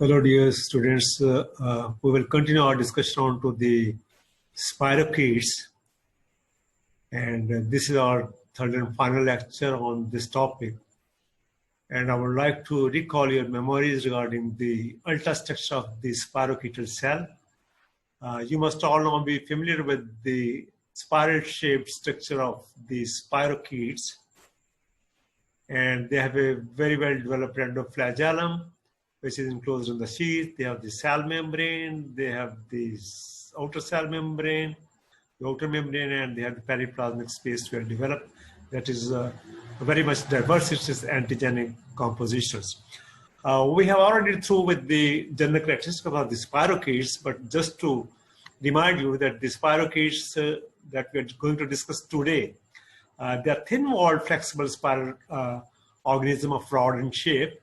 Hello, dear students. We will continue our discussion on to the spirochetes, and this is our third and final lecture on this topic. And I would like to recall your memories regarding the ultrastructure of the spirochetal cell. You must all now be familiar with the spiral-shaped structure of the spirochetes, and they have a very well-developed endoflagellum, which is enclosed in the sheath. They have the cell membrane, they have the outer cell membrane, the outer membrane, and they have the periplasmic space well developed. That is very much diverse. It is antigenic compositions. We have already through with the general characteristics of the spirochetes, but just to remind you that the spirochetes that we are going to discuss today, they are thin-walled flexible spiral organism of rod in shape.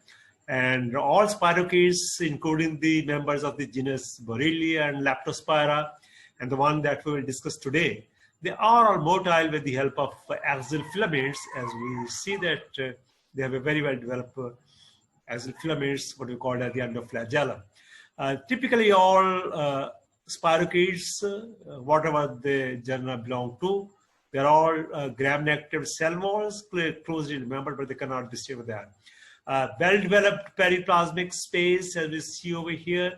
And all spirochetes, including the members of the genus Borrelia and Leptospira, and the one that we will discuss today, they are all motile with the help of axial filaments, as we see that they have a very well developed axial filaments, what we call at the endoflagellum. Typically, all spirochetes, whatever the genera belong to, they are all gram-negative cell walls, closely remembered, but they cannot distinguish that. Well-developed periplasmic space, as we see over here,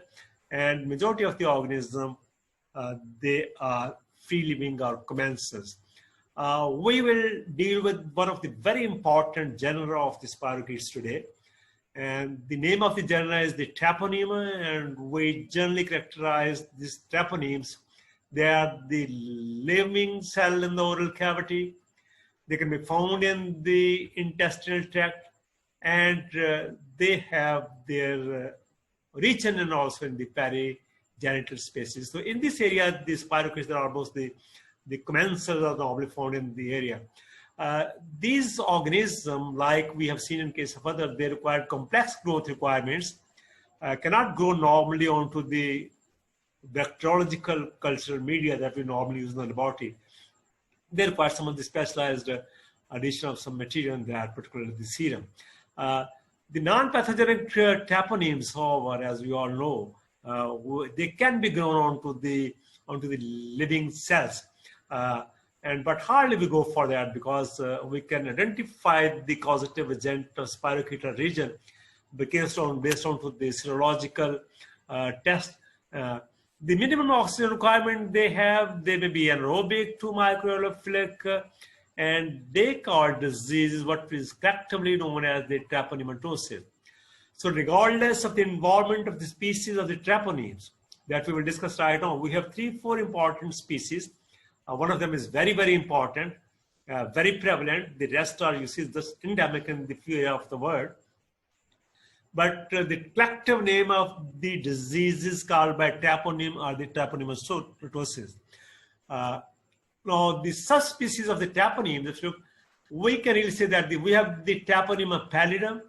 and majority of the organism, they are free-living or commensals. We will deal with one of the very important genera of the spirochetes today, and the name of the genera is the Treponema, and we generally characterize these treponemes. They are the living cell in the oral cavity. They can be found in the intestinal tract, and they have their region and also in the perigenital spaces. So in this area, the spirochetes are almost the commensals are normally found in the area. These organisms, like we have seen in case of others, they require complex growth requirements, cannot grow normally onto the bacteriological cultural media that we normally use in the laboratory. They require some of the specialized addition of some material in that, particularly the serum. The non-pathogenic treponemes, however, as we all know, they can be grown onto the living cells, but hardly we go for that because we can identify the causative agent of spirochetal region based on the serological test. The minimum oxygen requirement they have, they may be anaerobic to microaerophilic, and they cause disease what is collectively known as the treponematosis. So regardless of the involvement of the species of the treponemes that we will discuss right now, we have 3-4 important species. One of them is very, very important, very prevalent. The rest are, you see, just endemic in the few areas of the world. But the collective name of the diseases called by treponeme are the treponematosis. Now, the subspecies of the treponeme, we can really say that we have the Treponema pallidum.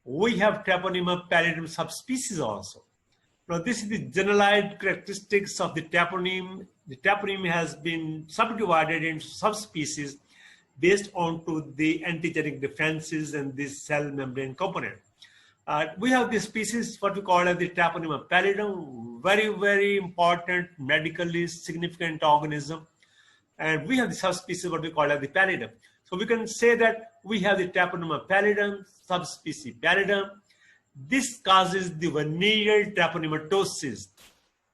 We have Treponema pallidum subspecies also. Now, this is the generalized characteristics of the treponeme. The treponeme has been subdivided into subspecies based on to the antigenic differences in this cell membrane component. We have this species, what we call as the Treponema pallidum, very, very important, medically significant organism. And we have the subspecies, what we call as the pallidum. So we can say that we have the Treponema pallidum, subspecies pallidum. This causes the venereal treponematosis,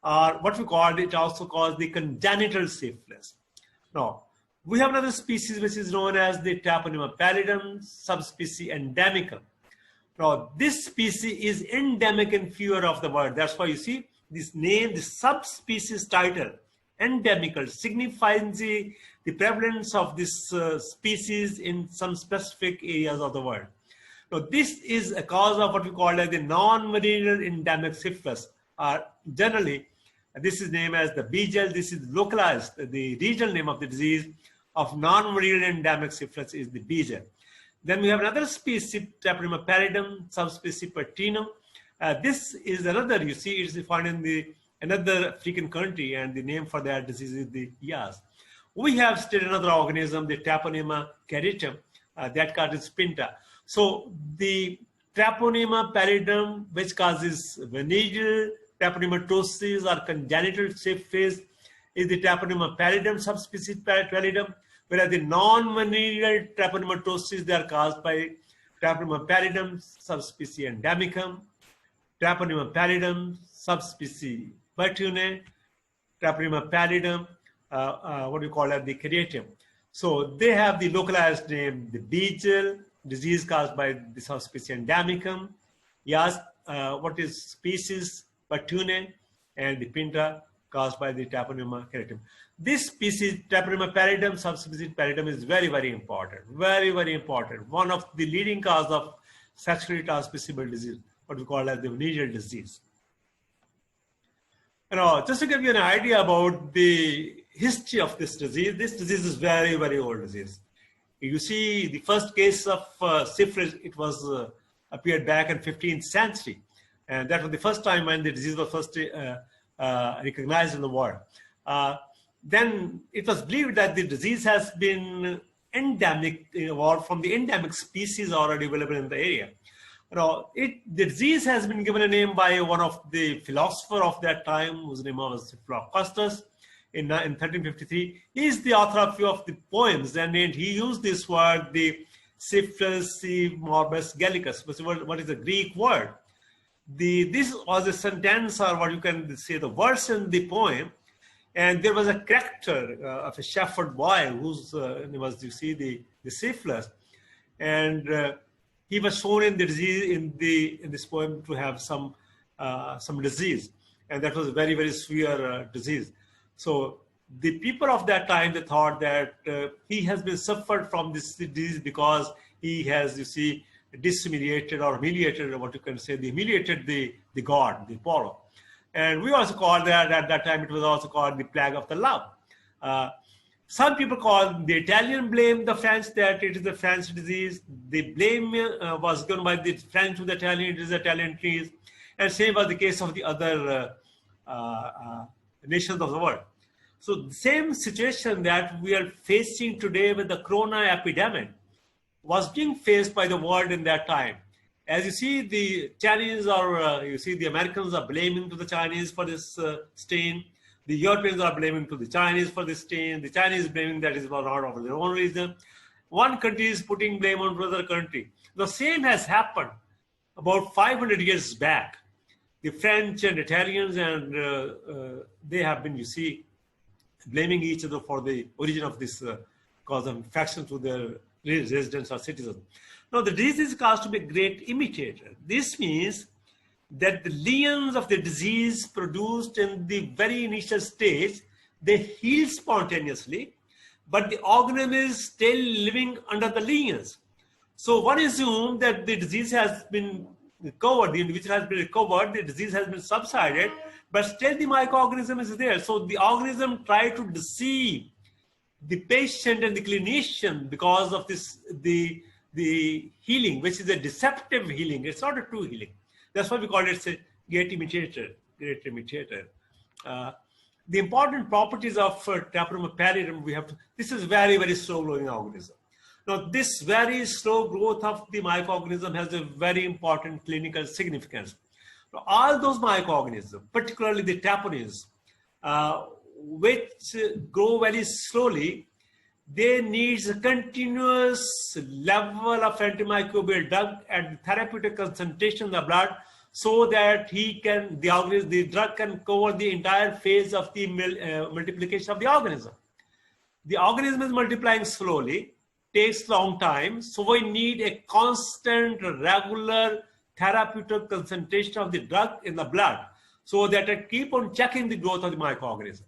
or what we call it also causes the congenital syphilis. Now, we have another species which is known as the Treponema pallidum, subspecies endemicum. Now, this species is endemic in fewer of the world. That's why you see this name, the subspecies title, endemical, signifies the prevalence of this species in some specific areas of the world. Now, this is a cause of what we call as the non-venereal endemic syphilis. Generally, this is named as the BGL. This is localized. The regional name of the disease of non-venereal endemic syphilis is the BGL. Then we have another species, Treponema pallidum, subspecies pertinum. This is another, you see, it's found in another African country, and the name for that disease is the Yas. We have still another organism, the Treponema caritum, that causes pinta. So the Treponema pallidum, which causes venereal treponematosis or congenital syphilis, is the Treponema pallidum subspecies pallidum, whereas the non-venereal treponematosis, they are caused by Treponema pallidum subspecies endemicum, Treponema pallidum subspecies pertune, Treponema pallidum, what do you call it, the cariatum. So they have the localized name, the beetle, disease caused by the subspecies endemicum. Yes, what is species pertune, and the pinta caused by the Treponema cariatum. This species, Treponema pallidum, subspecies pallidum, is very, very important. Very, very important. One of the leading cause of sexually transmissible disease, what we call as the venereal disease. You know, just to give you an idea about the history of this disease is very, very old disease. You see, the first case of syphilis, it was appeared back in 15th century. And that was the first time when the disease was first recognized in the world. Then it was believed that the disease has been endemic, or from the endemic species already available in the area. You know, the disease has been given a name by one of the philosophers of that time, whose name was Philostratus, in 1353. He is the author of a few of the poems, and he used this word, the syphilis morbus gallicus, what is the Greek word. This was a sentence, or what you can say, the verse in the poem, and there was a character of a shepherd boy whose name was, you see, the syphilis, and he was shown in the disease in this poem to have some disease, and that was a very, very severe disease. So the people of that time, they thought that he has been suffered from this disease because he has, you see, humiliated, or what you can say, humiliated the god, the Apollo. And we also called that, at that time, it was also called the plague of the love. Some people call the Italian blame the French that it is the French disease. The blame was given by the French to the Italian, it is the Italian disease. And same was the case of the other nations of the world. So the same situation that we are facing today with the corona epidemic was being faced by the world in that time. As you see, the Chinese are, you see, the Americans are blaming to the Chinese for this strain. The Europeans are blaming to the Chinese for this strain. The Chinese blaming that is not of their own reason. One country is putting blame on another country. The same has happened about 500 years back. The French and Italians, and they have been, you see, blaming each other for the origin of this cause of infection to their residents or citizens. Now, the disease is caused to be a great imitator. This means that the lesions of the disease produced in the very initial stage, they heal spontaneously, but the organism is still living under the lesions. So one assumes that the disease has been recovered, the individual has been recovered, the disease has been subsided, but still the microorganism is there. So the organism try to deceive the patient and the clinician because of this, the healing, which is a deceptive healing. It's not a true healing. That's why we call it a great imitator. The important properties of Treponema pallidum, this is very, very slow growing organism. Now, this very slow growth of the microorganism has a very important clinical significance. Now, all those microorganisms, particularly the treponemes, which grow very slowly, they need a continuous level of antimicrobial drug at the therapeutic concentration in the blood, so that the drug can cover the entire phase of the multiplication of the organism. The organism is multiplying slowly, takes long time, so we need a constant, regular therapeutic concentration of the drug in the blood, so that it keep on checking the growth of the microorganism.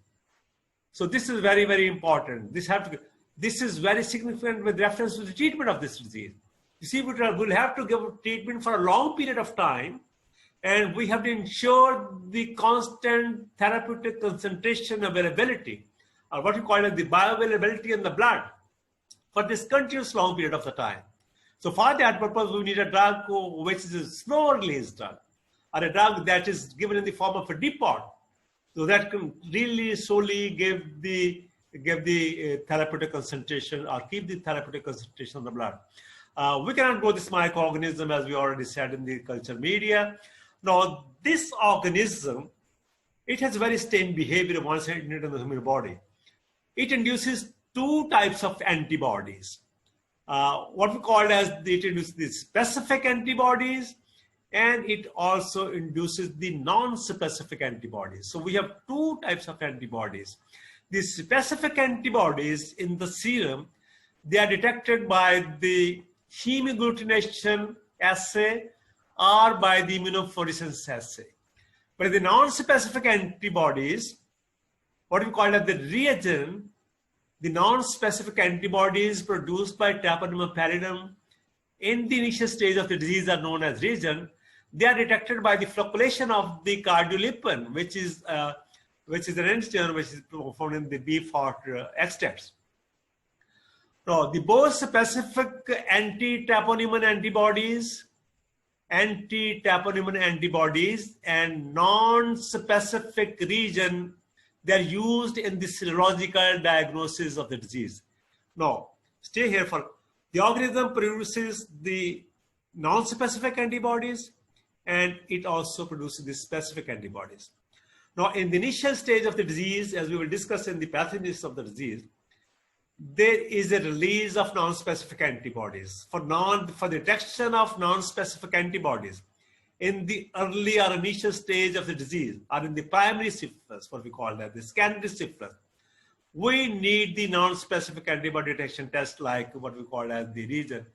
So this is very, very important. This is very significant with reference to the treatment of this disease. You see, we'll have to give treatment for a long period of time, and we have to ensure the constant therapeutic concentration availability, or what you call it, the bioavailability in the blood, for this continuous long period of the time. So for that purpose, we need a drug which is a slow release drug, or a drug that is given in the form of a depot, so that can really solely give the therapeutic concentration, or keep the therapeutic concentration in the blood. We cannot grow this microorganism, as we already said in the culture media. Now, this organism, it has very strange behavior once entered in the human body. It induces two types of antibodies. What we call as it induces the specific antibodies, and it also induces the non-specific antibodies. So we have two types of antibodies. The specific antibodies in the serum, they are detected by the hemagglutination assay or by the immunofluorescence assay. But the non-specific antibodies, what we call as the reagent, the non-specific antibodies produced by Treponema pallidum in the initial stage of the disease are known as reagent. They are detected by the flocculation of the cardiolipin, which is an antigen which is found in the beef heart extracts. Now, the both specific anti-Treponema antibodies, and non-specific region, they are used in the serological diagnosis of the disease. Now, stay here for the organism produces the non-specific antibodies, and it also produces the specific antibodies. Now, in the initial stage of the disease, as we will discuss in the pathogenesis of the disease, there is a release of non-specific antibodies. For the detection of non-specific antibodies in the early or initial stage of the disease, or in the primary syphilis, what we call that, the secondary syphilis, we need the non-specific antibody detection test like what we call as the reagent.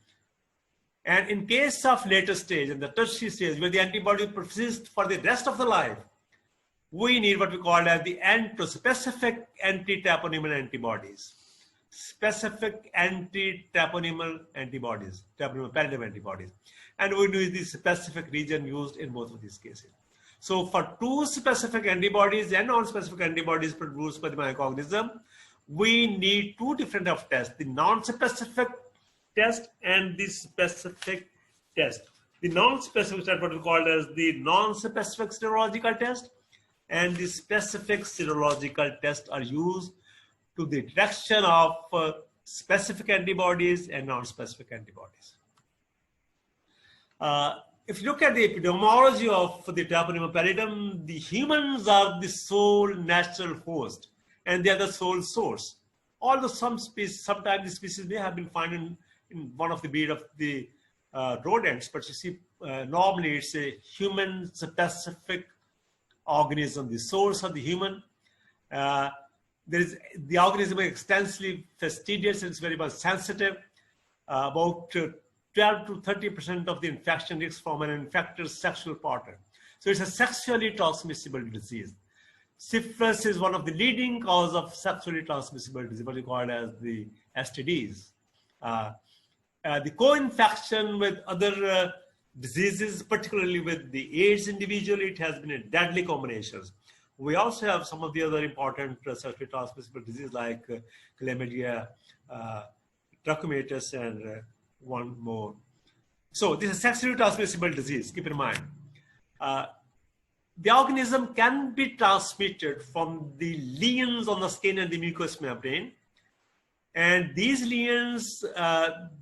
And in case of later stage, in the tertiary stage, where the antibody persists for the rest of the life, we need what we call as the specific anti-Treponema antibodies. Specific anti-Treponema antibodies, Treponema pallidum antibodies. And we need the specific region used in both of these cases. So for two specific antibodies and non-specific antibodies produced by the microorganism, we need two different of tests, the non-specific test and the specific test. The non-specific test, what we call as the non-specific serological test, and the specific serological test are used to the detection of specific antibodies and non-specific antibodies. If you look at the epidemiology of the Treponema pallidum, the humans are the sole natural host, and they are the sole source. Although sometimes the species may have been found in one of the breed of the rodents, but you see, normally it's a human-specific organism, the source of the human. The organism is extensively fastidious and it's very much sensitive. About 12 to 30% of the infection is from an infected sexual partner. So it's a sexually transmissible disease. Syphilis is one of the leading causes of sexually transmissible disease, what we call as the STDs. The co-infection with other diseases, particularly with the AIDS individual, it has been a deadly combination. We also have some of the other important sexually transmissible diseases like chlamydia, trachomatis, and one more. So this is sexually transmissible disease, keep in mind. The organism can be transmitted from the lesions on the skin and the mucous membrane. And these lesions,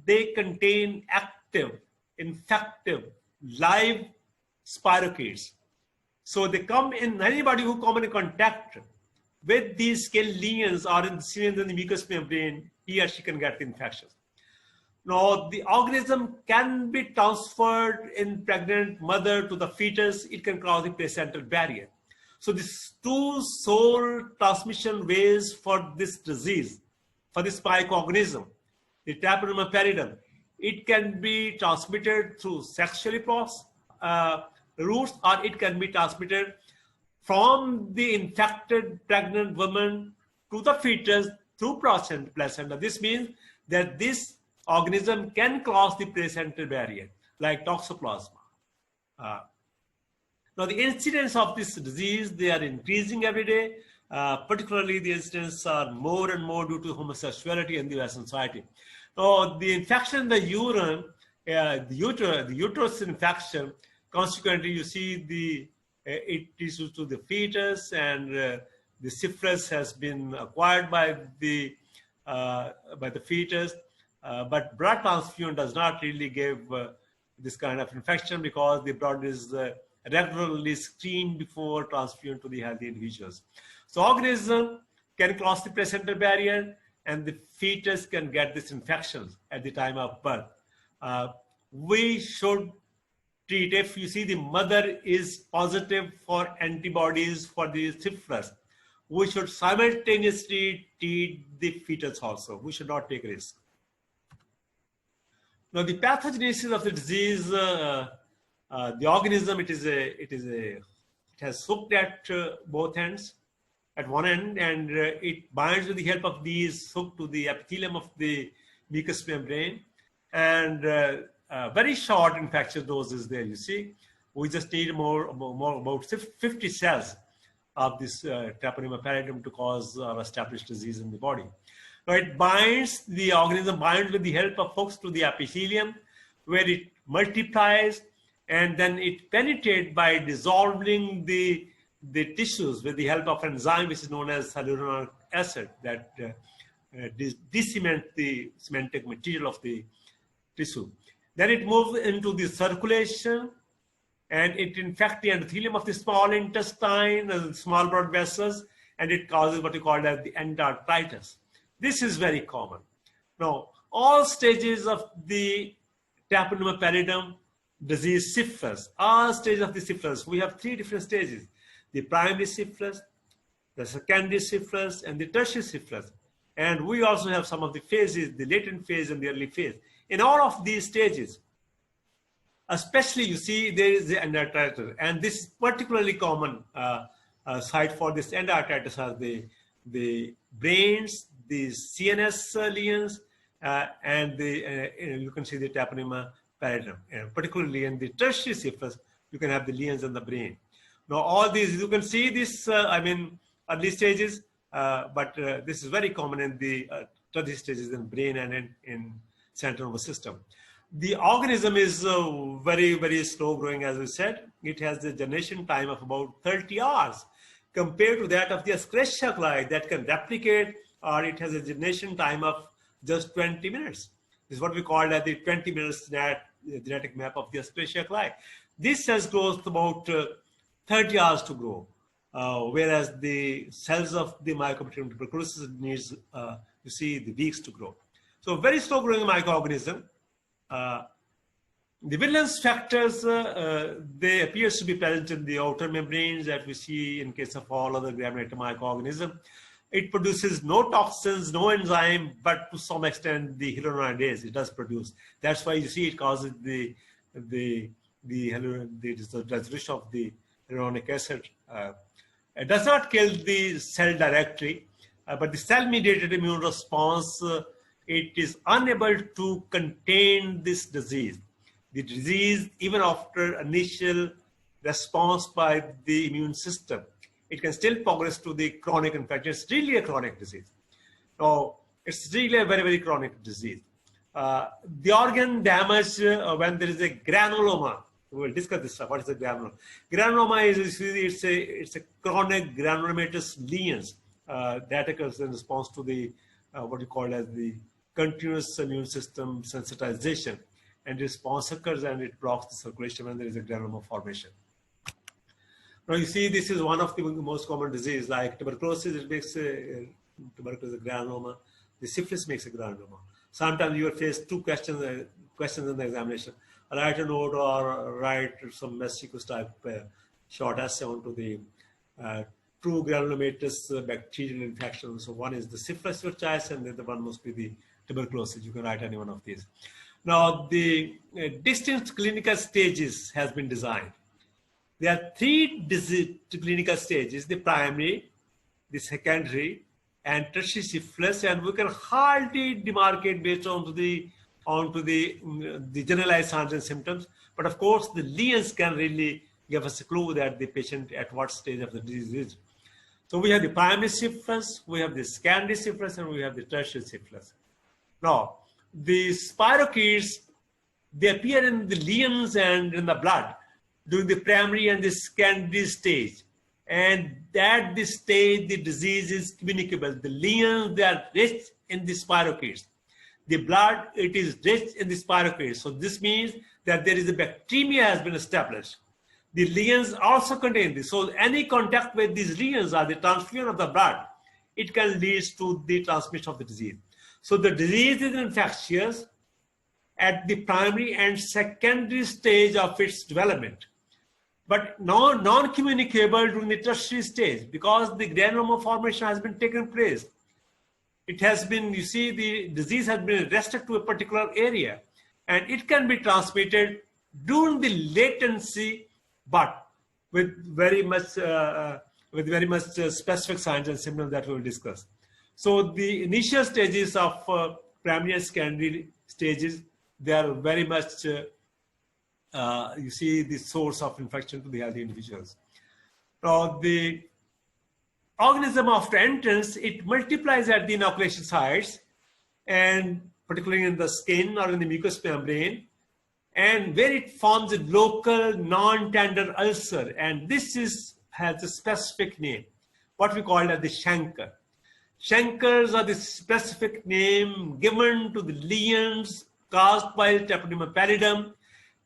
they contain active, infective, live spirochetes. So they come in, anybody who come in contact with these skin lesions or in the mucous membrane, he or she can get the infection. Now, the organism can be transferred in pregnant mother to the fetus. It can cross the placental barrier. So these two sole transmission ways for this disease, for this microorganism, the Treponema pallidum, it can be transmitted through sexually passed routes, or it can be transmitted from the infected pregnant woman to the fetus through placenta. This means that this organism can cross the placental barrier, like toxoplasma. Now, the incidence of this disease, they are increasing every day. Particularly, the incidence are more and more due to homosexuality in the Western society. Now, the infection in the urine, the uterus infection, consequently, you see it is to the fetus, and the syphilis has been acquired by the fetus. But blood transfusion does not really give this kind of infection because the blood is regularly screened before transfusion to the healthy individuals. So organism can cross the placental barrier and the fetus can get this infection at the time of birth. We should treat, if you see the mother is positive for antibodies for the syphilis, we should simultaneously treat the fetus also. We should not take risk. Now, the pathogenesis of the disease, the organism, it has hooked at both ends, at one end, and it binds with the help of these hook to the epithelium of the mucous membrane, and very short infectious doses there. You see, we just need more about 50 cells of this Treponema pallidum to cause or establish disease in the body. Now it binds, the organism binds with the help of hooks to the epithelium, where it multiplies, and then it penetrates by dissolving the tissues with the help of an enzyme which is known as hyaluronic acid that decement the cementic material of the tissue. Then it moves into the circulation and it infects the endothelium of the small intestine, small blood vessels, and it causes what you call as the endarteritis. This is very common. Now, all stages of the Treponema pallidum disease syphilis, all stages of the syphilis, we have 3 different stages: the primary syphilis, the secondary syphilis, and the tertiary syphilis. And we also have some of the phases, the latent phase and the early phase. In all of these stages, especially you see there is the endarteritis, and this is particularly common site for this endarteritis are the brains, the CNS lesions, and you can see the Treponema pallidum. And particularly in the tertiary syphilis, you can have the lesions in the brain. Now all these, you can see this, early stages, but this is very common in the tertiary stages in brain and in central nervous system. The organism is very, very slow growing, as we said. It has the generation time of about 30 hours compared to that of the Escherichia coli that can replicate, or it has a generation time of just 20 minutes. This is what we call as the 20 minutes genetic map of the Escherichia coli. This cells grows about 30 hours to grow, whereas the cells of the Mycobacterium tuberculosis needs, you see, the weeks to grow. So very slow growing microorganism. The virulence factors, they appear to be present in the outer membranes that we see in case of all other gram-negative microorganisms. It produces no toxins, no enzyme, but to some extent the hyaluronidase it does produce. That's why you see it causes the resolution of the hyaluronic acid. It does not kill the cell directly, but the cell-mediated immune response, it is unable to contain this disease. The disease, even after initial response by the immune system, it can still progress to the chronic infection. It's really a chronic disease. So it's really a very, very chronic disease. The organ damage when there is a granuloma. We will discuss this stuff. What is a granuloma? Granuloma is it's a chronic granulomatous lesions that occurs in response to the what you call as the continuous immune system sensitization, and response occurs and it blocks the circulation when there is a granuloma formation. Now you see this is one of the most common diseases, like tuberculosis, it makes tuberculosis a granuloma. The syphilis makes a granuloma. Sometimes you will face 2 questions in the examination. Write a note or write some messicus type short essay onto the true granulomatous bacterial infection. So one is the syphilis of choice, and the other one must be the tuberculosis. You can write any one of these. Now the distinct clinical stages has been designed. There are 3 clinical stages: the primary, the secondary, and tertiary syphilis, and we can hardly demarcate based on the generalized signs and symptoms. But of course, the lesions can really give us a clue that the patient at what stage of the disease is. So we have the primary syphilis, we have the secondary syphilis, and we have the tertiary syphilis. Now, the spirochetes, they appear in the lesions and in the blood during the primary and the secondary stage. And at this stage, the disease is communicable. The lesions, they are rich in the spirochetes. The blood, it is rich in the spirochetes. So this means that there is a bacteria has been established. The lesions also contain this. So any contact with these lesions or the transfusion of the blood, it can lead to the transmission of the disease. So the disease is infectious at the primary and secondary stage of its development, but non-communicable during the tertiary stage because the granuloma formation has been taken place. It has been, you see, the disease has been arrested to a particular area, and it can be transmitted during the latency, but with very much specific signs and symptoms that we will discuss. So the initial stages of primary and secondary stages, they are very much, you see, the source of infection to the healthy individuals. Now, the organism after entrance, it multiplies at the inoculation sites, and particularly in the skin or in the mucous membrane, and where it forms a local non-tender ulcer, and this has a specific name, what we call as the chancre. Chancres are the specific name given to the lesions caused by Treponema pallidum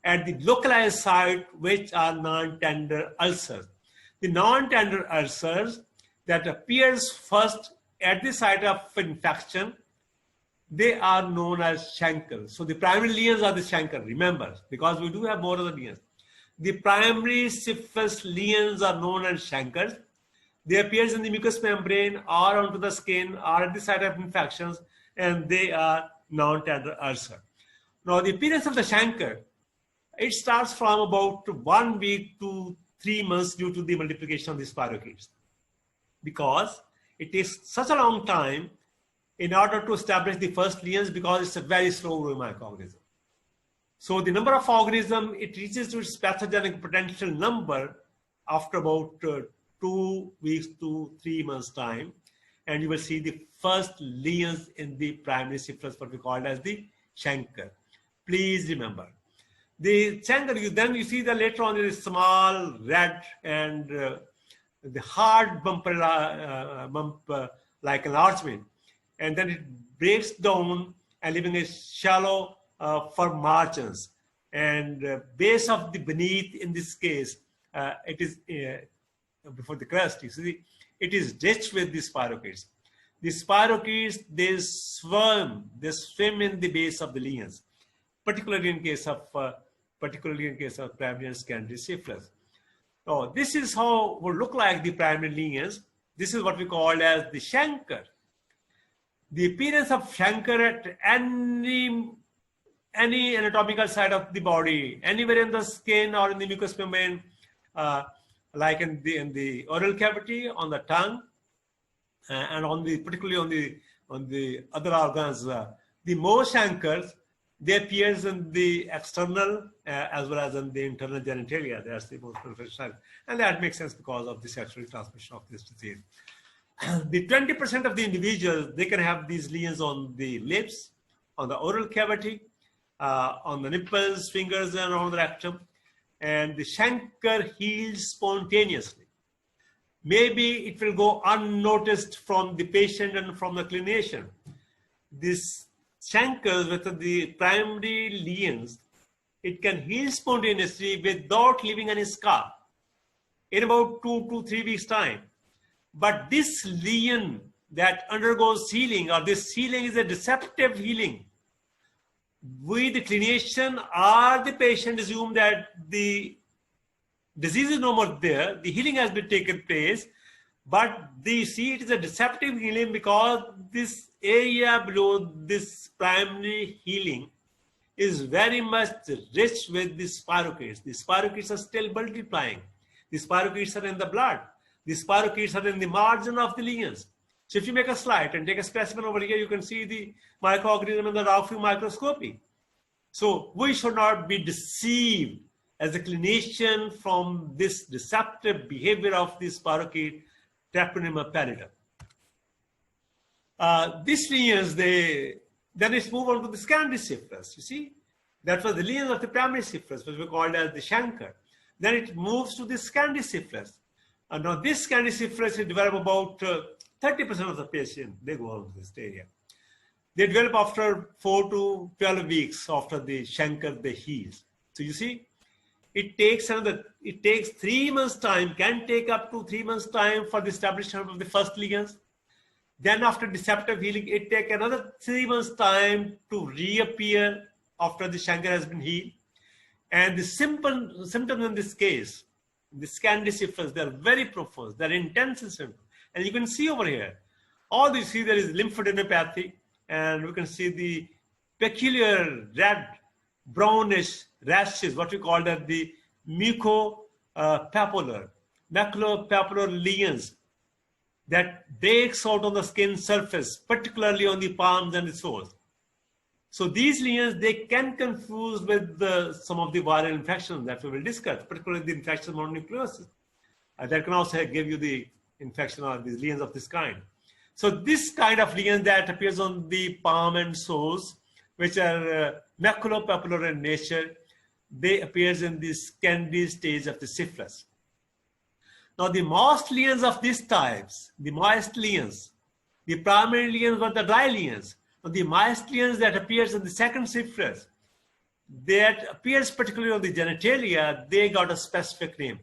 at the localized site, which are non-tender ulcers. The non-tender ulcers that appears first at the site of infection, they are known as chancres. So the primary lesions are the chancre, remember, because we do have more other lesions. The primary syphilis lesions are known as chancres. They appear in the mucous membrane or onto the skin or at the site of infections, and they are non-tender ulcer. Now, the appearance of the chancre, it starts from about 1 week to 3 months due to the multiplication of the spirochetes, because it takes such a long time in order to establish the first lesions, because it's a very slow growing microorganism. So the number of organisms, it reaches to its pathogenic potential number after about 2 weeks to 3 months time, and you will see the first lesions in the primary syphilis, what we call as the chancre. Please remember. The chancre, then you see that later on it is small, red, and the hard bump like enlargement, and then it breaks down and leaving a shallow for margins, and base of the beneath, in this case, it is before the crust, you see, it is rich with the spirochetes. The spirochetes, they swim in the base of the lesions, particularly in case of primary and secondary syphilis. So this is how it would look like the primary lesions. This is what we call as the chancre. The appearance of chancre at any anatomical site of the body, anywhere in the skin or in the mucous membrane, like in the oral cavity, on the tongue, and particularly on the other organs. The most chancres, they appear in the external as well as in the internal genitalia. That's the most professional, and that makes sense because of the sexual transmission of this disease. The 20% of the individuals, they can have these lesions on the lips, on the oral cavity, on the nipples, fingers, and on the rectum. And the chancre heals spontaneously. Maybe it will go unnoticed from the patient and from the clinician. This chancres with the primary lesions, it can heal spontaneously without leaving any scar in about 2 to 3 weeks time. But this lesion that undergoes healing, or this healing is a deceptive healing. We, the clinician or the patient, assume that the disease is no more there, the healing has been taken place, but they see it is a deceptive healing because this area below this primary healing is very much rich with the spirochetes. The spirochetes are still multiplying. The spirochetes are in the blood. The spirochetes are in the margin of the lesions. So if you make a slide and take a specimen over here, you can see the microorganism in the raw field microscopy. So we should not be deceived as a clinician from this deceptive behavior of the spirochete Treponema pallidum. These lesions, then it's moved on to the secondary syphilis. You see, that was the lesions of the primary syphilis, which we called as the chancre. Then it moves to the secondary syphilis. And now this secondary syphilis is developed about 30% of the patients, they go on to this area. They develop after 4 to 12 weeks after the chancre they heals. So you see, it takes 3 months time, can take up to 3 months time for the establishment of the first lesions. Then after deceptive healing, it takes another 3 months time to reappear after the chancre has been healed. And the symptoms in this case, the SCANDI-syphilis, they are very profound, they are intense symptoms. And you can see over here, all you see there is lymphadenopathy, and we can see the peculiar red, brownish rashes, what we call that the maculopapular lesions that breaks out on the skin surface, particularly on the palms and the soles. So these lesions, they can confuse with some of the viral infections that we will discuss, particularly the infection of mononucleosis. That can also give you the infection of these lesions of this kind. So this kind of lesion that appears on the palm and soles, which are maculopapular in nature, they appears in the SCANDI stage of the syphilis. Now the moist lesions of these types, the moist lesions, the primary lesions were the dry lesions. Now the moist lesions that appears in the second syphilis, that appears particularly on the genitalia, they got a specific name.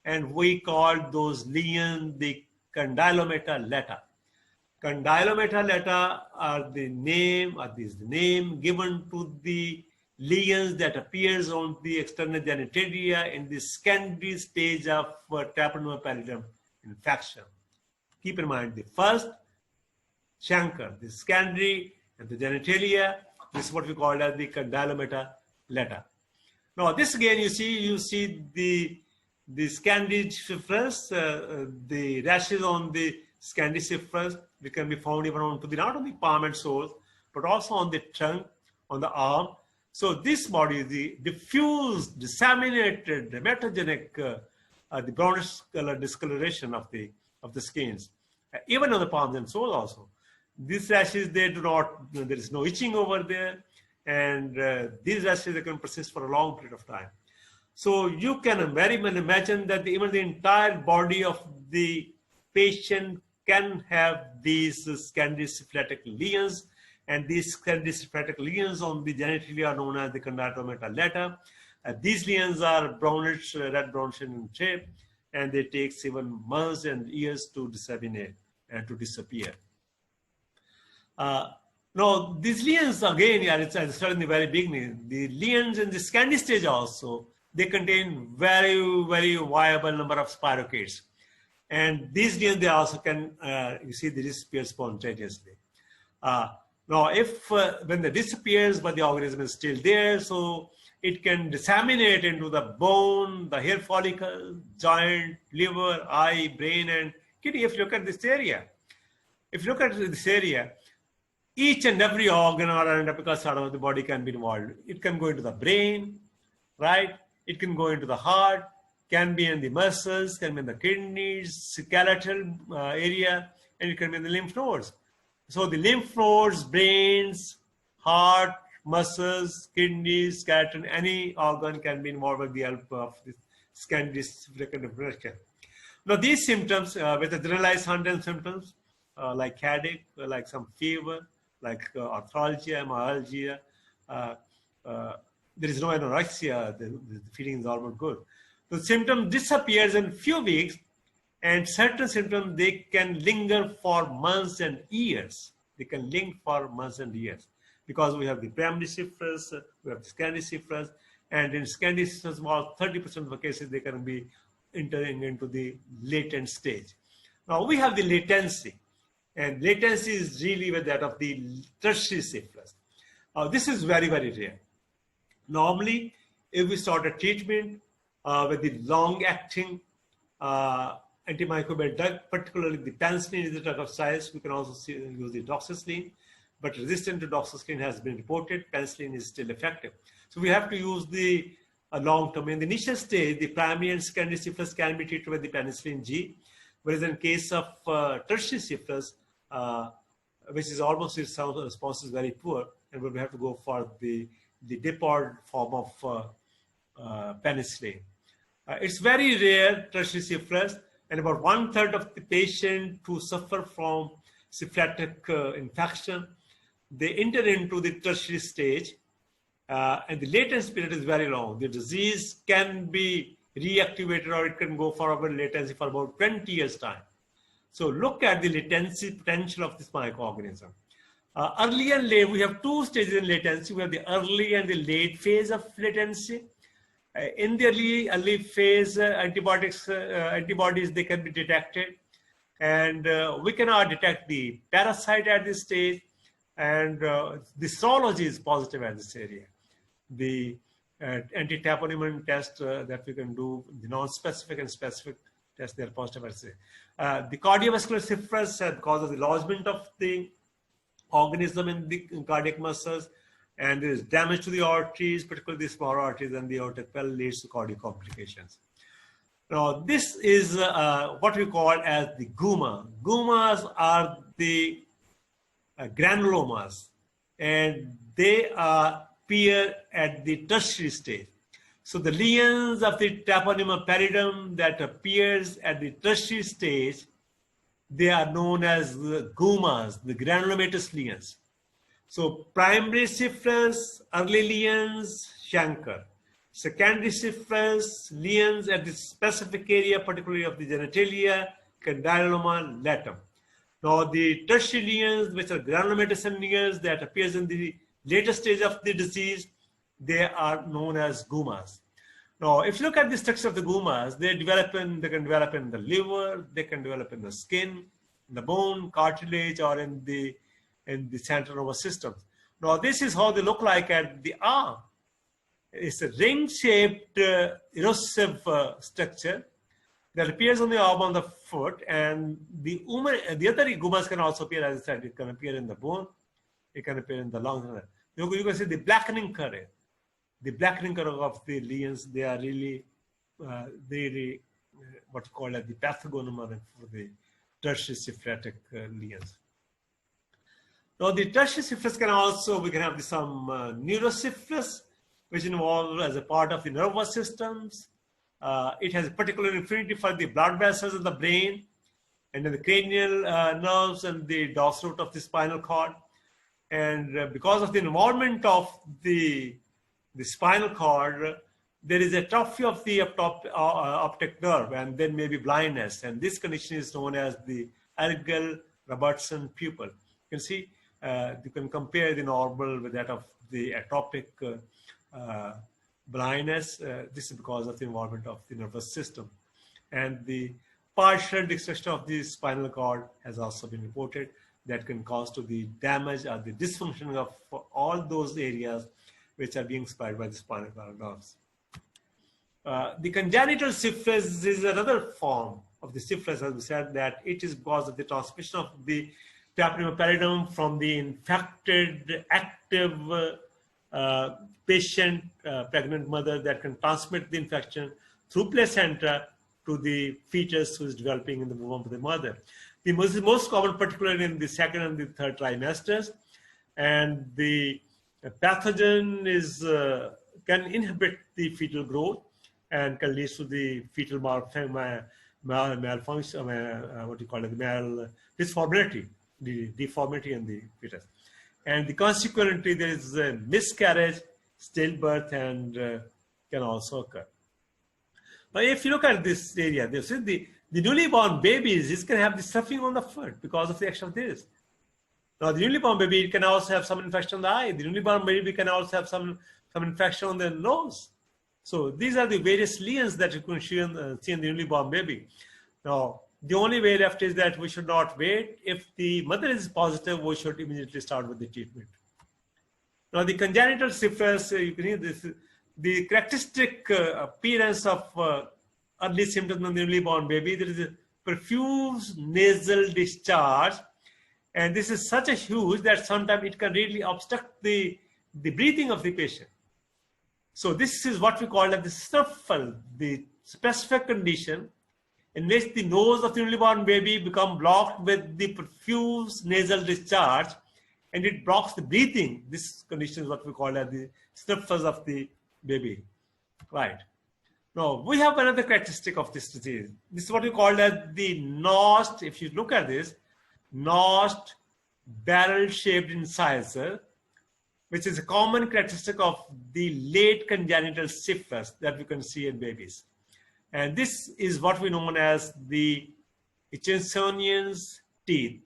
And we called those lesions the condylomata lata. Condylomata lata are the name given to the lesions that appears on the external genitalia in the SCANDI stage of Treponema pallidum infection. Keep in mind the first chancre, the SCANDI and the genitalia, this is what we call as the condylomata lata. Now this again you see the SCANDI syphilis, the rashes on the SCANDI syphilis, which can be found even on not on the palm and soles, but also on the trunk, on the arm. So this body, the diffused, disseminated, hematogenic, the brownish color discoloration of the skins, even on the palms and soles also. These rashes, there is no itching over there, and these rashes, they can persist for a long period of time. So you can very well imagine that even the entire body of the patient can have these SCANDI-syphilitic lesions, and these SCANDI-syphilitic lesions on the genitalia are known as the condylomata lata. These lesions are brownish, red brownish in shape, and they take even months and years to disseminate and to disappear. Now, these lesions, again, as I said in the very beginning, the lesions in the SCANDI stage also, they contain very, very viable number of spirochetes. And these lesions, they also can, you see, they disappear spontaneously. Now, when they disappears, but the organism is still there, so it can disseminate into the bone, the hair follicle, joint, liver, eye, brain, and kidney. If you look at this area, each and every organ or anatomical side of the body can be involved. It can go into the brain, right? It can go into the heart, can be in the muscles, can be in the kidneys, skeletal area, and it can be in the lymph nodes. So the lymph nodes, brains, heart, muscles, kidneys, skeleton, any organ can be involved with the help of this SCANDI infection. Now these symptoms, with the generalized Huntington symptoms, like headache, like some fever, like arthralgia, myalgia, there is no anorexia, the feeling is almost good. The symptom disappears in few weeks, and certain symptoms, they can linger for months and years. They can linger for months and years because we have the primary syphilis, we have the SCANDI syphilis, and in SCANDI syphilis, about 30% of the cases, they can be entering into the latent stage. Now we have the latency, and latency is really with that of the tertiary syphilis. This is very, very rare. Normally, if we start a treatment with the long-acting antimicrobial drug, particularly the penicillin is the drug of choice. We can also use the doxycycline, but resistant to doxycycline has been reported. Penicillin is still effective. So we have to use the long-term. In the initial stage, the primary and secondary syphilis can be treated with the penicillin G, whereas in case of tertiary syphilis, which is almost its response is very poor, and we have to go for the dipod form of penicillin. It's very rare, tertiary syphilis, and about 1/3 of the patients who suffer from syphilitic infection, they enter into the tertiary stage, and the latency period is very long. The disease can be reactivated, or it can go for about latency for about 20 years time. So look at the latency potential of this microorganism. Early and late, we have two stages in latency. We have the early and the late phase of latency. In the early phase, antibodies, they can be detected. And we cannot detect the parasite at this stage. And the serology is positive at this area. The anti-Treponema test that we can do, the non-specific and specific tests, they are positive at this stage. The cardiovascular syphilis, because of the lodgement of the organism in the cardiac muscles, and there is damage to the arteries, particularly the small arteries, and the aortic valve leads to cardiac complications. Now, this is what we call as the guma. Gumas are the granulomas, and they appear at the tertiary stage. So the lesions of the Treponema pallidum that appears at the tertiary stage, they are known as the gumas, the granulomatous lesions. So primary syphilis, early lesions, chancre. Secondary syphilis, lesions at the specific area, particularly of the genitalia, condyloma, latum. Now the tertiary lesions, which are granulomatous lesions that appears in the later stage of the disease, they are known as gumas. Now, if you look at the structure of the gumas, they can develop in the liver, they can develop in the skin, in the bone, cartilage, or in the central nervous system. Now, this is how they look like at the arm. It's a ring-shaped erosive structure that appears on the arm, on the foot, and the other gumas can also appear, as I said, it can appear in the bone, it can appear in the lungs. You can see the blackening color. The blackening color of the lesions, they are really, what's called as the pathogenema for the tertiary syphilitic lesions. Now, the tertiary syphilis can also, we can have some neurosyphilis, which involves as a part of the nervous systems. It has a particular affinity for the blood vessels in the brain, and in the cranial nerves and the dorsal root of the spinal cord. And because of the involvement of the spinal cord, there is atrophy of the optic nerve, and then maybe blindness. And this condition is known as the Ergel-Robertson pupil. You can see, you can compare the normal with that of the atopic blindness. This is because of the involvement of the nervous system. And the partial destruction of the spinal cord has also been reported that can cause to the damage or the dysfunction of all those areas which are being supplied by the spinal cord nerves. The congenital syphilis is another form of the syphilis, as we said, that it is because of the transmission of the Treponema pallidum from the infected, active patient, pregnant mother, that can transmit the infection through placenta to the fetus who is developing in the womb of the mother. The most common, particularly in the second and the third trimesters, and the pathogen is can inhibit the fetal growth and can lead to the fetal malfunction, what you call it, disformity, the deformity in the fetus. And consequently, there is a miscarriage, stillbirth, and can also occur. Now, if you look at this area, this is the newly born babies, this can have the suffering on the foot because of the action of this. Now, the newly born baby can also have some infection on the eye. The newly born baby can also have some infection on the nose. So these are the various lesions that you can see in the newly born baby. Now, the only way left is that we should not wait. If the mother is positive, we should immediately start with the treatment. Now, the congenital syphilis, you can hear this, the characteristic appearance of early symptoms in the newly born baby, there is a profuse nasal discharge, and this is such a huge that sometimes it can really obstruct the breathing of the patient. So this is what we call as the snuffle, the specific condition in which the nose of the newly born baby become blocked with the profuse nasal discharge, and it blocks the breathing. This condition is what we call as the snuffles of the baby, right? Now, we have another characteristic of this disease. This is what we call as the notched, if you look at this, notched barrel-shaped incisor, which is a common characteristic of the late congenital syphilis that we can see in babies. And this is what we know as the Hutchinsonian's teeth.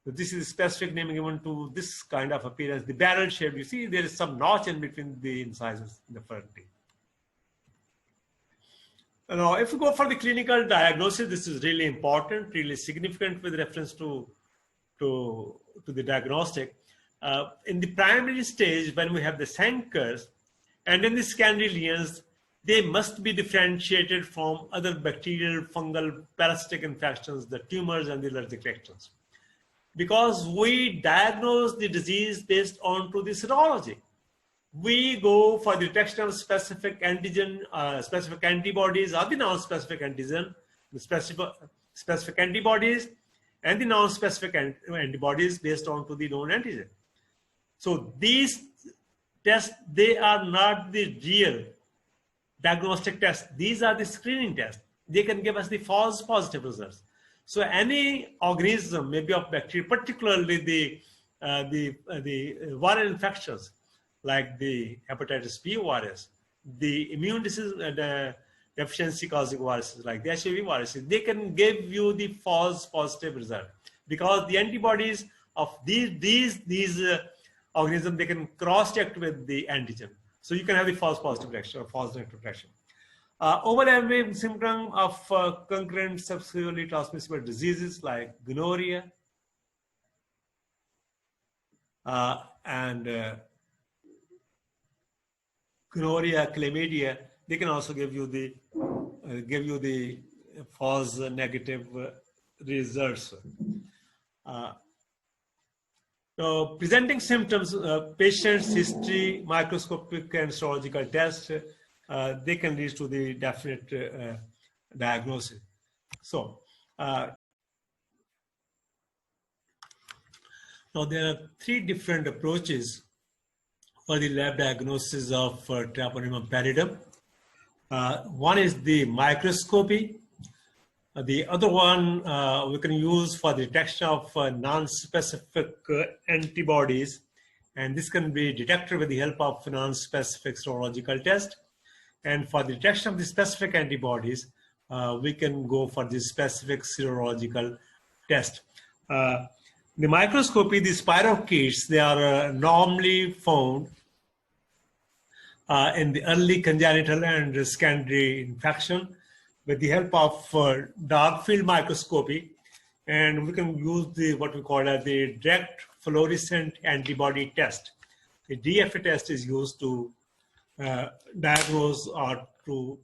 So this is a specific name given to this kind of appearance, the barrel shape. You see there is some notch in between the incisors in the front teeth. Now, if we go for the clinical diagnosis, this is really important, really significant with reference to the diagnostic. In the primary stage, when we have the chancres and in the secondary lesions, they must be differentiated from other bacterial, fungal, parasitic infections, the tumors and the allergic reactions. Because we diagnose the disease based on to the serology. We go for the detection of specific antigen, specific antibodies or the non-specific antigen, the specific antibodies and the non-specific antibodies based on to the known antigen. So these tests, they are not the real diagnostic tests. These are the screening tests. They can give us the false positive results. So any organism, maybe of bacteria, particularly the viral infections, like the hepatitis B virus, the immune disease deficiency causing viruses like the HIV viruses, they can give you the false positive result because the antibodies of these organisms, they can cross-react with the antigen. So you can have the false positive reaction or false negative reaction. Overlapping symptom of concurrent sexually transmissible diseases like gonorrhea and gonorrhea, chlamydia, they can also give you the false negative results. So presenting symptoms, patient's history, microscopic and serological tests, they can lead to the definite diagnosis. So now there are three different approaches for the lab diagnosis of Treponema pallidum. One is the microscopy. The other one we can use for the detection of non-specific antibodies, and this can be detected with the help of non-specific serological test. And for the detection of the specific antibodies, we can go for the specific serological test. The microscopy, the spirochetes, they are normally found in the early congenital and secondary infection with the help of dark field microscopy, and we can use what we call as the direct fluorescent antibody test. The DFA test is used to diagnose or to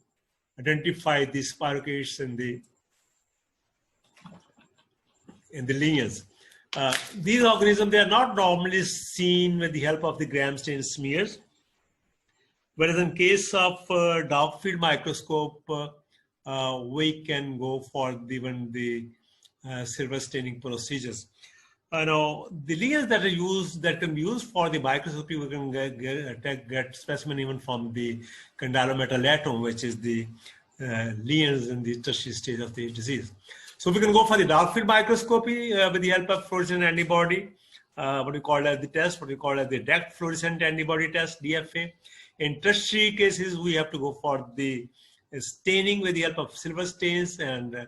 identify the spirochetes in the lesions. These organisms, they are not normally seen with the help of the gram stain smears, whereas in case of dark field microscope, we can go for even the silver staining procedures. Now, the lesions that are used, that can be used for the microscopy, we can get specimen even from the condylometallatum, which is the lesions in the tertiary stage of the disease. So we can go for the dark field microscopy with the help of fluorescent antibody, what we call as the test, what we call as the direct fluorescent antibody test, DFA. In tertiary cases, we have to go for the staining with the help of silver stains, and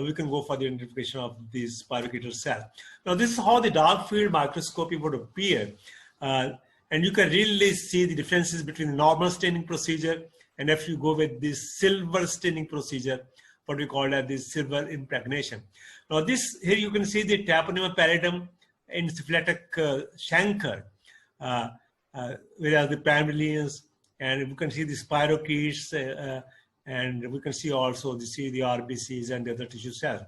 we can go for the identification of these spirochetal cells. Now, this is how the dark field microscopy would appear. And you can really see the differences between the normal staining procedure and if you go with the silver staining procedure, what we call as the silver impregnation. Now, this here you can see the Treponema pallidum in syphilitic chancre, whereas the primary lesions, and we can see the spirochetes, and we can see also the RBCs and the other tissue cells.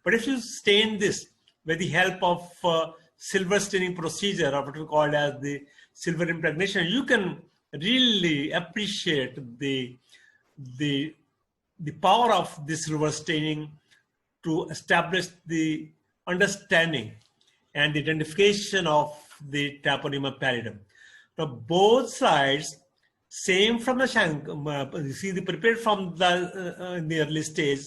But if you stain this with the help of silver staining procedure, or what we call as the silver impregnation, you can really appreciate the power of this silver staining to establish the understanding and identification of the Treponema pallidum. Now, both sides, same from the chancre, you see the prepared from the in the early stage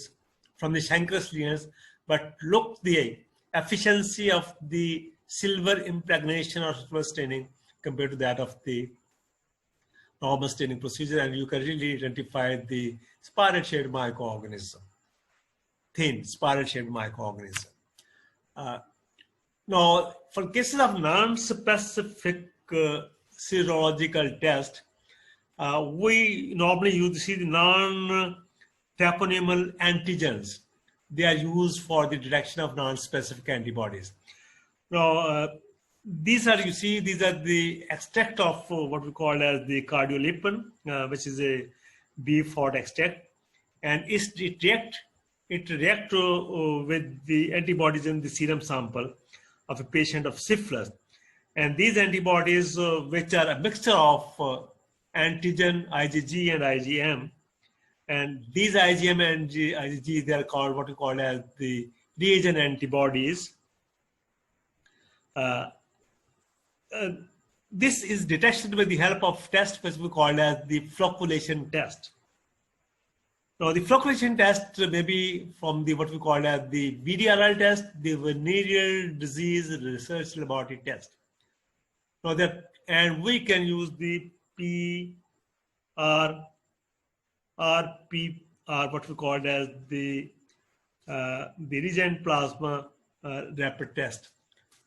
from the chancrous lesions, but look the efficiency of the silver impregnation or silver staining compared to that of the normal staining procedure, and you can really identify the spiral-shaped microorganism, thin spiral-shaped microorganism. Now, for cases of non-specific serological test, we normally use the non-treponemal antigens. They are used for the detection of non-specific antibodies. Now, these are the extract of what we call as the cardiolipin, which is a beef fat extract, and it reacts with the antibodies in the serum sample of a patient of syphilis. And these antibodies, which are a mixture of antigen, IgG, and IgM, and these IgM and IgG, they are called what we call as the reagent antibodies. This is detected with the help of test which we call as the flocculation test. Now, the flocculation test may be from the what we call as the VDRL test, the venereal disease research laboratory test. Now and we can use the what we call as the reagent plasma rapid test.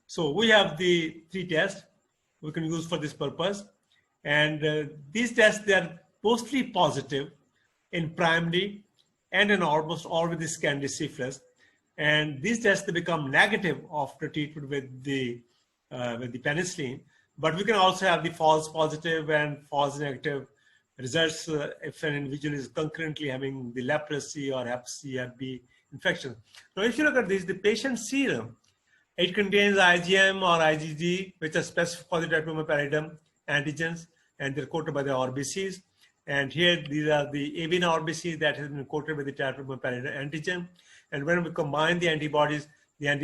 So we have the 3 tests we can use for this purpose, and these tests, they are mostly positive in primary and in almost all with the secondary syphilis, and these tests, they become negative after treatment with the penicillin. But we can also have the false positive and false negative results if an individual is concurrently having the leprosy or Hep C, Hep B infection. Now, if you look at this, the patient's serum, it contains IgM or IgG, which are specific for the Treponema pallidum antigens, and they're coated by the RBCs. And here, these are the avian RBCs that has been coated with the Treponema pallidum antigen. And when we combine the antibodies, they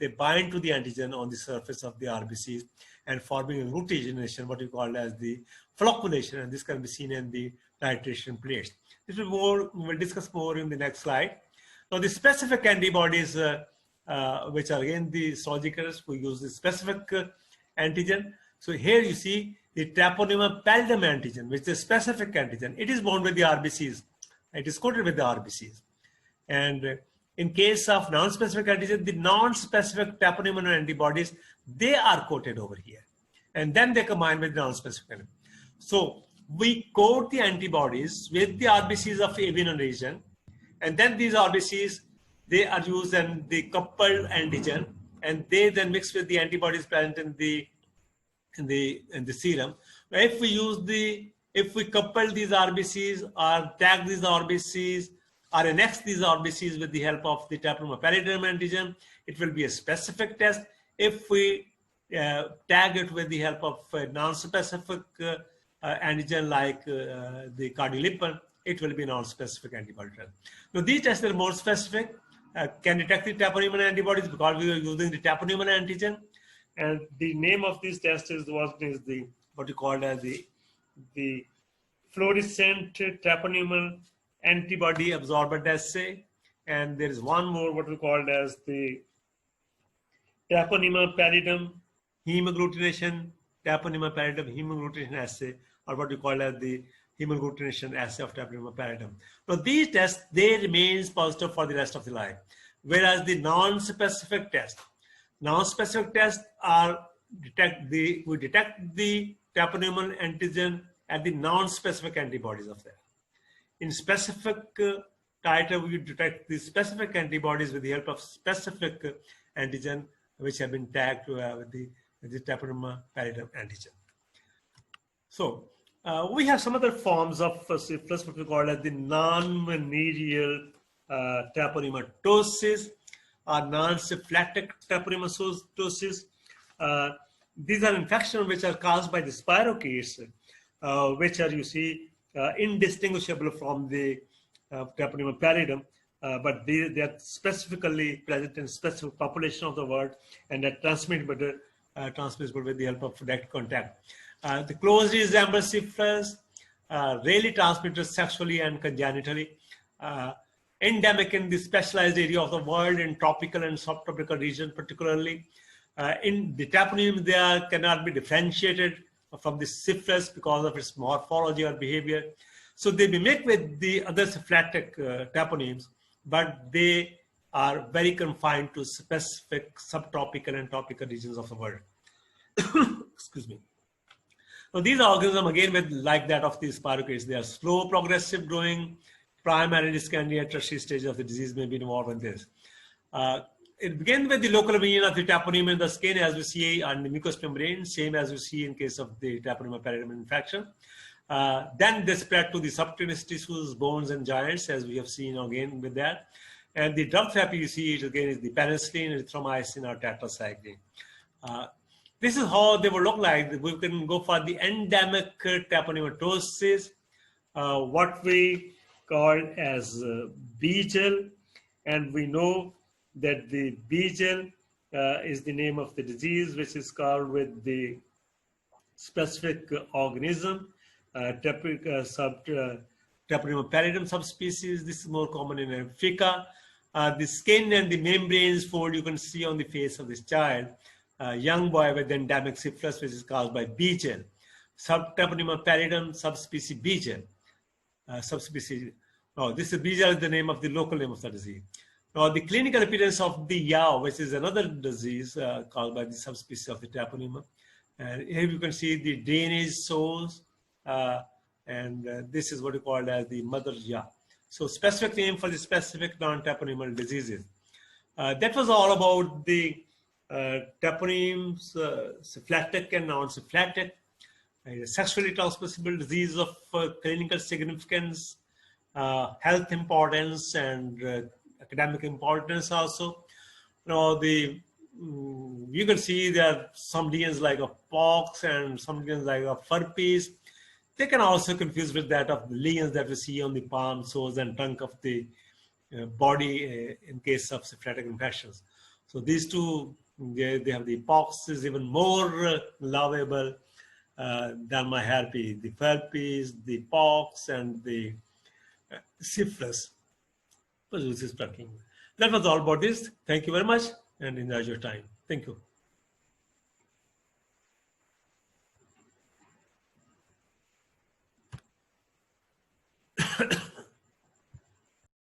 bind to the antigen on the surface of the RBCs and forming a rotationation, what we call as the flocculation, and this can be seen in the titration plates. We'll discuss more in the next slide. Now, the specific antibodies, which are again the serologicals, we use the specific antigen. So here you see the Treponema pallidum antigen, which is a specific antigen. It is bound with the RBCs. It is coated with the RBCs. And in case of non-specific antigen, the non-specific Treponema antibodies, they are coated over here. And then they combine with non-specific antibodies. So we coat the antibodies with the RBCs of avian region, and then these RBCs, they are used in the coupled antigen, and they then mix with the antibodies present in the serum. If we couple these RBCs or tag these RBCs or annex these RBCs with the help of the Treponema pallidum antigen, it will be a specific test. If we tag it with the help of a non-specific antigen like the cardiolipin, it will be non-specific antibody test. Now, these tests are more specific, can detect the Treponema antibodies because we are using the Treponema antigen. And the name of this test is what you call as the fluorescent Treponema antibody absorbent assay. And there is one more, what we call as the Treponema pallidum hemagglutination assay, or what we call as the hemagglutination assay of Treponema pallidum. Now, these tests, they remain positive for the rest of the life, whereas the non-specific tests are we detect the Treponema antigen at the non-specific antibodies of that. In specific titer, we detect the specific antibodies with the help of specific antigen which have been tagged with the Treponema pallidum antigen. So we have some other forms of syphilis, what we call as the non-venereal treponematosis or non-syphilitic treponematosis. These are infections which are caused by the spirochetes, which are, you see, indistinguishable from the Treponema pallidum, but they are specifically present in specific population of the world, and are transmissible with the help of direct contact. The closely resemble syphilis, rarely transmitted sexually and congenitally. endemic in the specialized area of the world, in tropical and subtropical region particularly. In the treponeme, they cannot be differentiated from the syphilis because of its morphology or behavior. So they mimic with the other syphilitic treponemes, but they are very confined to specific subtropical and tropical regions of the world. Excuse me. Now, these organisms, again, with like that of these spirochetes, they are slow, progressive growing. Primary, secondary, and tertiary stages of the disease may be involved in this. It begins with the local region of the treponeme in the skin, as we see on the mucous membrane, same as we see in case of the Treponema pallidum infection. Then they spread to the subcutaneous tissues, bones, and joints, as we have seen again with that. And the drug therapy you see again is the penicillin, erythromycin, or tetracycline. This is how they will look like. We can go for the endemic treponematosis, what we call as Beagle, and we know that the Beagle is the name of the disease, which is called with the specific organism, Treponema pallidum subspecies. This is more common in Africa. The skin and the membranes fold you can see on the face of this child, young boy with endemic syphilis, which is caused by Beagle. Treponema pallidum subspecies Beagle. Subspecies. Now, this is Beagle is the name of the local name of the disease. Now, the clinical appearance of the yaw, which is another disease caused by the subspecies of the treponema. And here you can see the drainage sores, and this is what we call as the mother's yaw. So, specific name for the specific non-treponemal diseases. That was all about the treponemes, syphilitic and non-syphilitic, sexually transmissible disease of clinical significance, health importance, and academic importance also. Now, you can see there are some lesions like a pox and some lesions like a herpes. They can also confuse with that of the lesions that we see on the palm, soles, and trunk of the body in case of syphilitic infections. So these two, they have the pox is even more lovable than my herpes. The herpes, the pox, and the syphilis. That was all about this. Thank you very much and enjoy your time. Thank you.